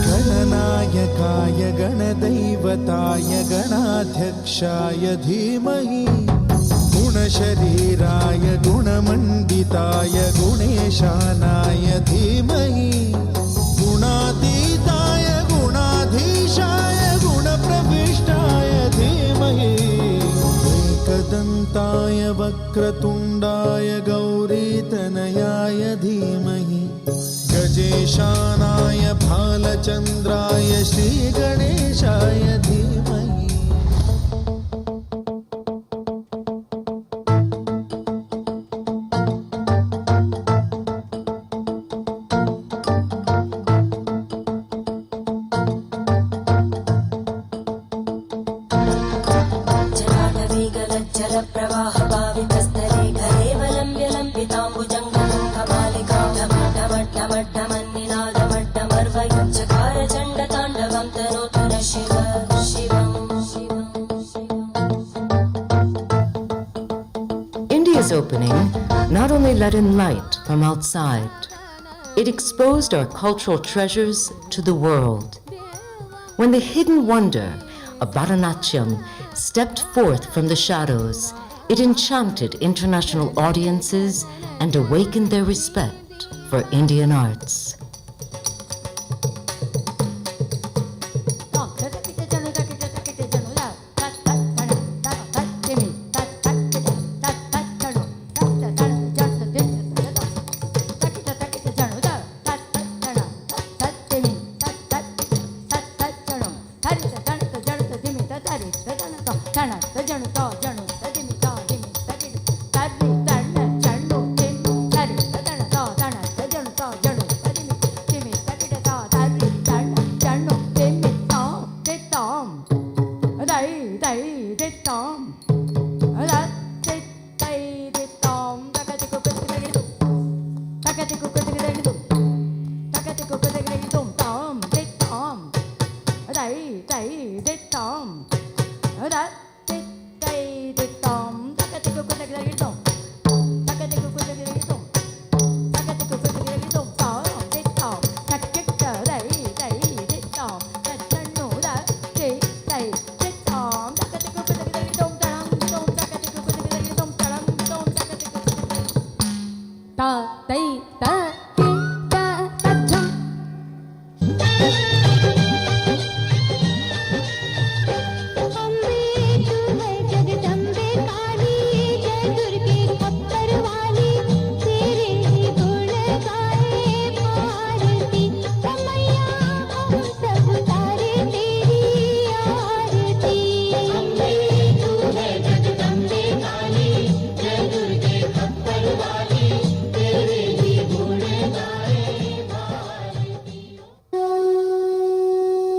Speaker 12: गणनायकाय गणदैवताय गणाध्यक्षाय धीमहि गुणशरीराय गुणमण्डिताय गुणेशानाय धीमहि गुणातीताय गुणाधीशाय गुणप्रविष्टाय धीमहि एकदन्ताय वक्रतुण्डाय गौरीतनयाय धीमहि गजेशानाय भालचन्द्राय श्रीगणेशाय धीमहि
Speaker 11: India's opening not only let in light from outside, it exposed our cultural treasures to the world. When the hidden wonder of Bharatanatyam stepped forth from the shadows, it enchanted international audiences and awakened their respect for Indian arts.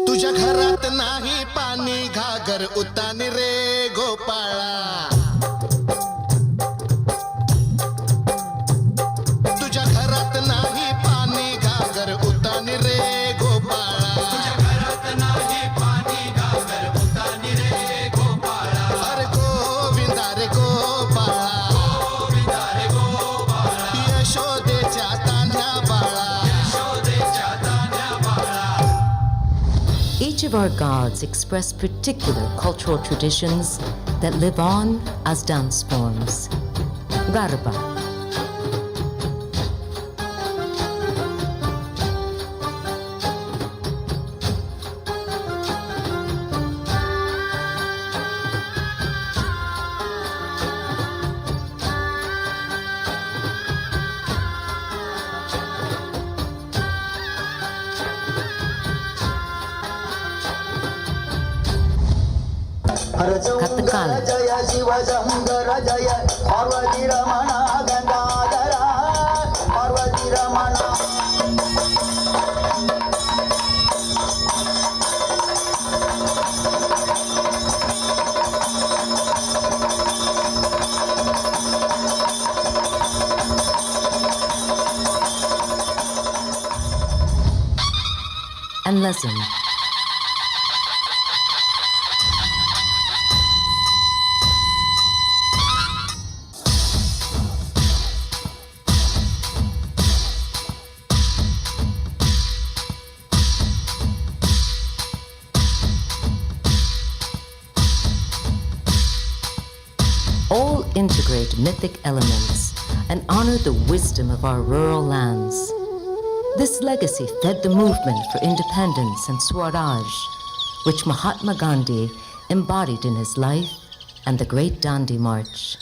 Speaker 12: तुझ्या घरात नाही पाणी घागर उतानी रे गोपाळा तुझ्या घरात नाही पाणी घागर उतानी रे गोपाळा तुझ्या घरात नाही पाणी घागर उतानी रे गोपाळा अरे गोविंदा रे गोपाळा गोविंदा रे गोपाळा यशोदेच्या तान्या बाळा यशोदेच्या तान्या बाळा.
Speaker 11: Each of our gods express particular cultural traditions that live on as dance forms. Garba. Kathakali.
Speaker 13: जय शिव शंकर जय पार्वती रमण गंगाधर पार्वती रमण.
Speaker 11: And lesson. All integrate mythic elements and honor the wisdom of our rural lands. This legacy fed the movement for independence and Swaraj, which Mahatma Gandhi embodied in his life and the Great Dandi March.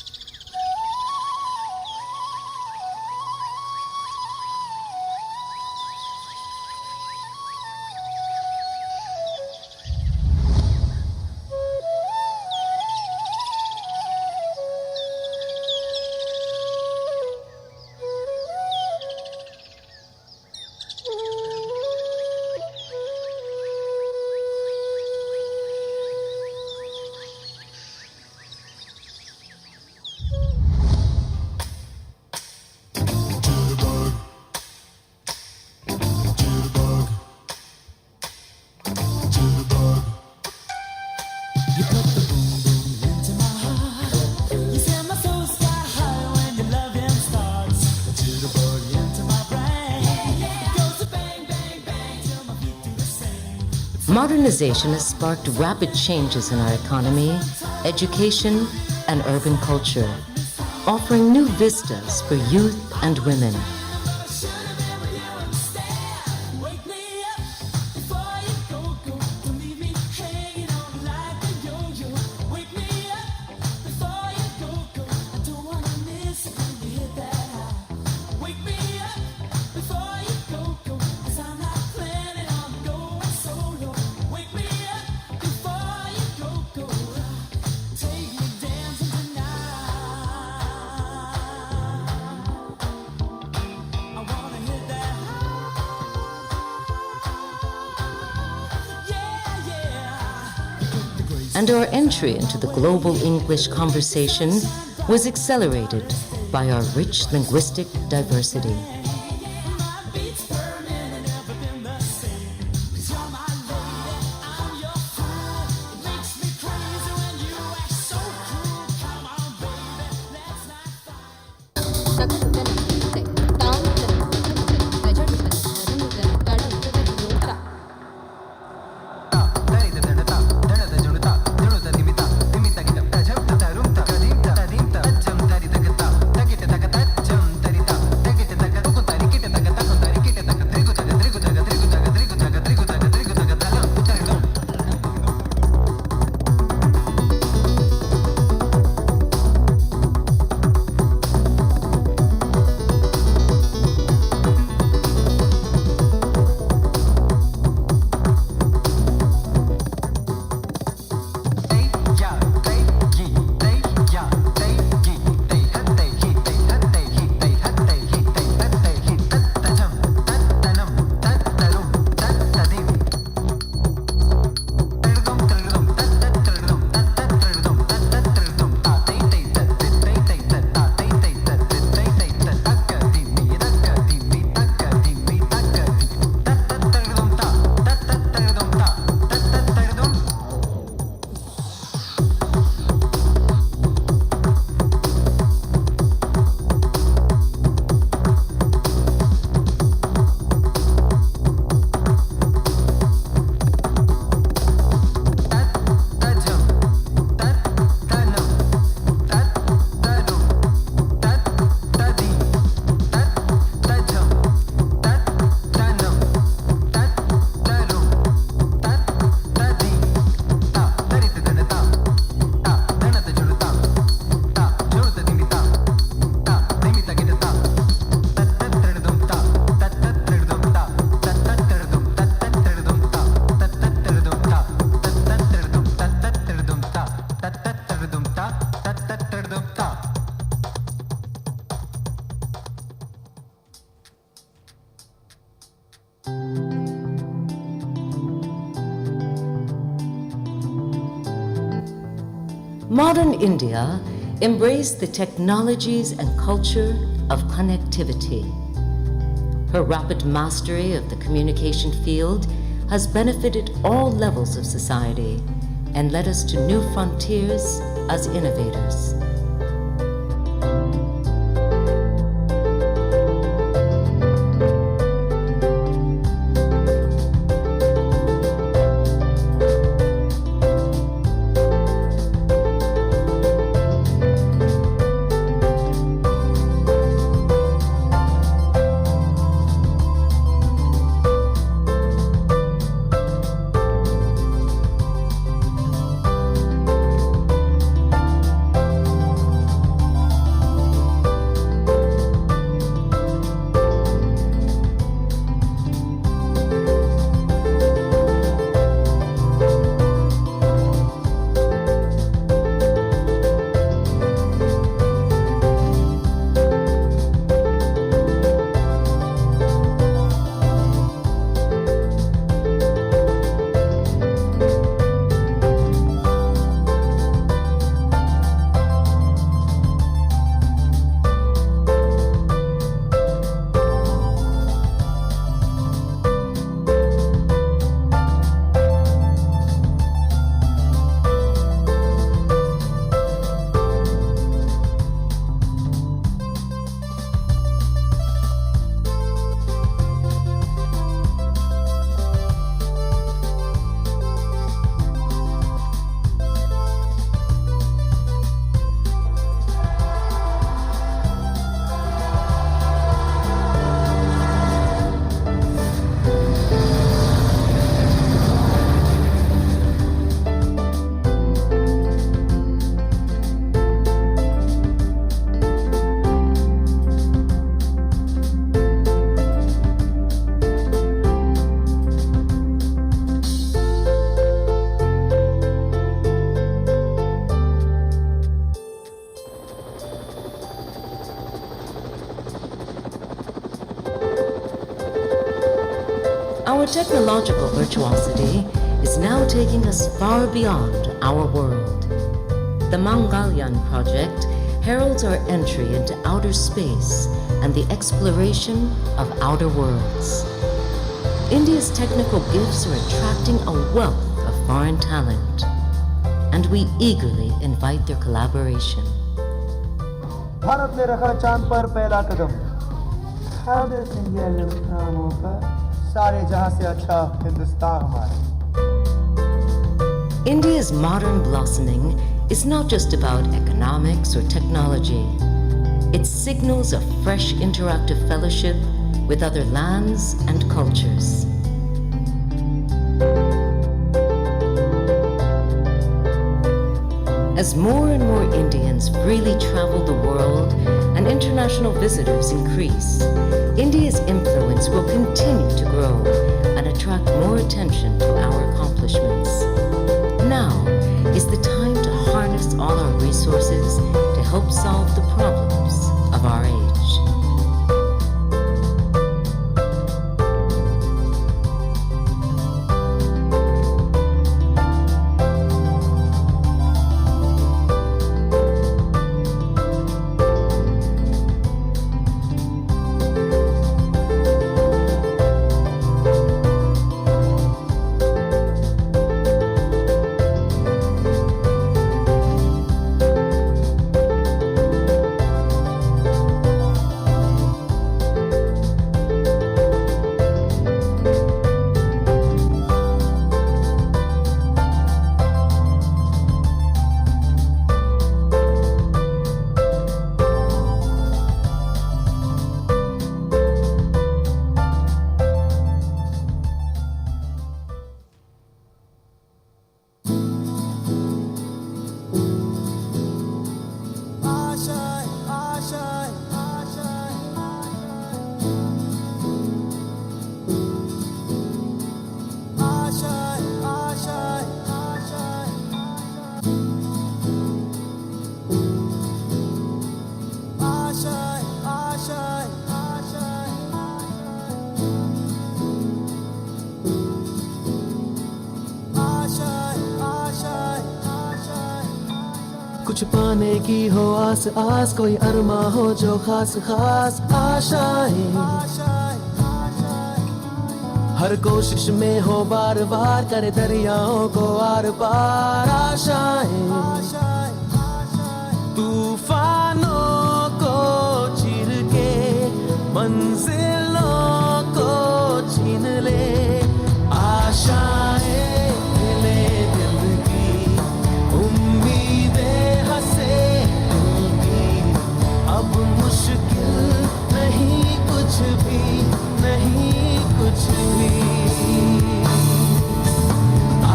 Speaker 11: Modernization has sparked rapid changes in our economy, education, and urban culture, offering new vistas for youth and women.
Speaker 12: Take me
Speaker 11: and our entry into the global English conversation was accelerated by our rich linguistic diversity. Modern India embraced the technologies and culture of connectivity. Her rapid mastery of the communication field has benefited all levels of society and led us to new frontiers as innovators. Our technological virtuosity is now taking us far beyond our world. The Mangalyaan project heralds our entry into outer space and the exploration of outer worlds. India's technical gifts are attracting a wealth of foreign talent, and we eagerly invite their collaboration.
Speaker 13: Bharat ने रखा चांद पर पहला कदम। How does India look now, सारे जहां से अच्छा हिंदुस्तान हमारा।
Speaker 11: India's modern blossoming is not just about economics or technology. It signals a fresh interactive fellowship with other lands and cultures. As more and more Indians freely travel the world and international visitors increase, India's influence will continue to grow and attract more attention to our accomplishments. Now is the time to harness all our resources to help solve the problems of our age.
Speaker 14: कुछ पाने की हो आस आस, कोई अरमा हो जो खास खास आशाएं, हर कोशिश में हो बार बार, करे दरियाओं को आर पार आशाएं, तूफानों को चीर के मंजिलों को छीन ले, आशाएं ले दिल की, उम्मीदें हंसे दिल की, अब मुश्किल नहीं कुछ भी, नहीं कुछ भी,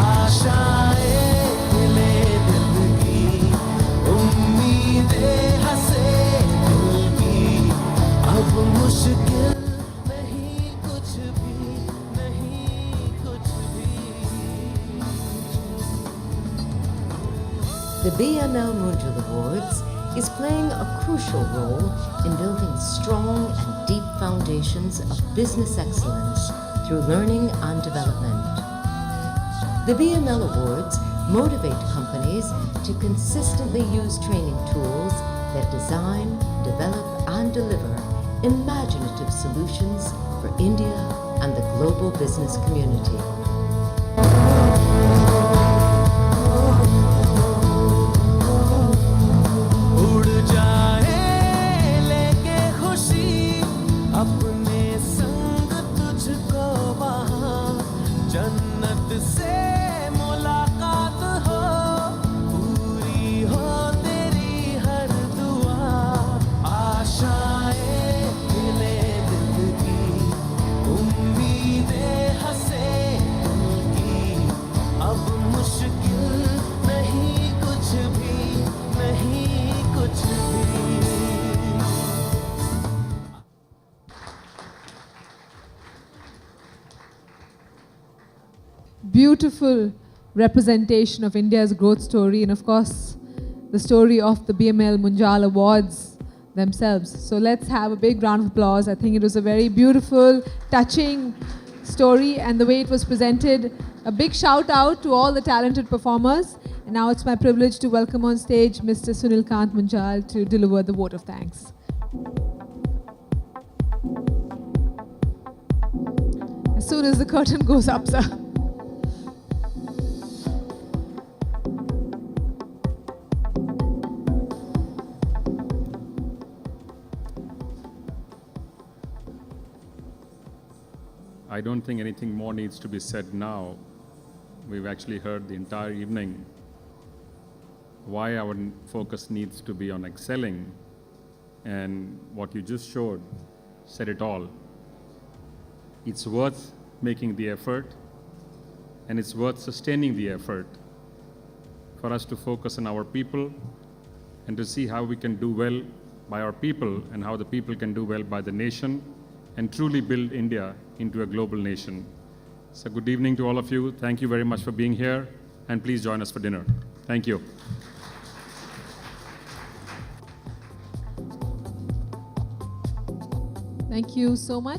Speaker 14: आशाएं ले दिल की, उम्मीदें हंसे दिल की, अब मुश्किल नहीं कुछ भी, नहीं कुछ भी।
Speaker 11: The BML Munjal Awards is playing a crucial role in building strong and deep foundations of business excellence through learning and development. The BML Awards motivate companies to consistently use training tools that design, develop, and deliver imaginative solutions for India and the global business community.
Speaker 14: उड़ जाए लेके खुशी अपने संग तुझको वहाँ, जन्नत से मुलाकात हो, पूरी हो तेरी हर दुआ, आशाएं मिले दिल की, उम्मीदें हंसे दिल की, अब मुश्किल नहीं कुछ भी, नहीं कुछ भी।
Speaker 1: Beautiful representation of India's growth story, and of course, the story of the BML Munjal Awards themselves. So let's have a big round of applause. I think it was a very beautiful, touching story, and the way it was presented. A big shout out to all the talented performers. And now it's my privilege to welcome on stage Mr. Sunil Kant Munjal to deliver the vote of thanks. As soon as the curtain goes up, sir.
Speaker 3: I don't think anything more needs to be said now. We've actually heard the entire evening why our focus needs to be on excelling, and what you just showed said it all. It's worth making the effort, and it's worth sustaining the effort for us to focus on our people and to see how we can do well by our people and how the people can do well by the nation and truly build India into a global nation. So good evening to all of you. Thank you very much for being here, and please join us for dinner. Thank you.
Speaker 1: Thank you so much.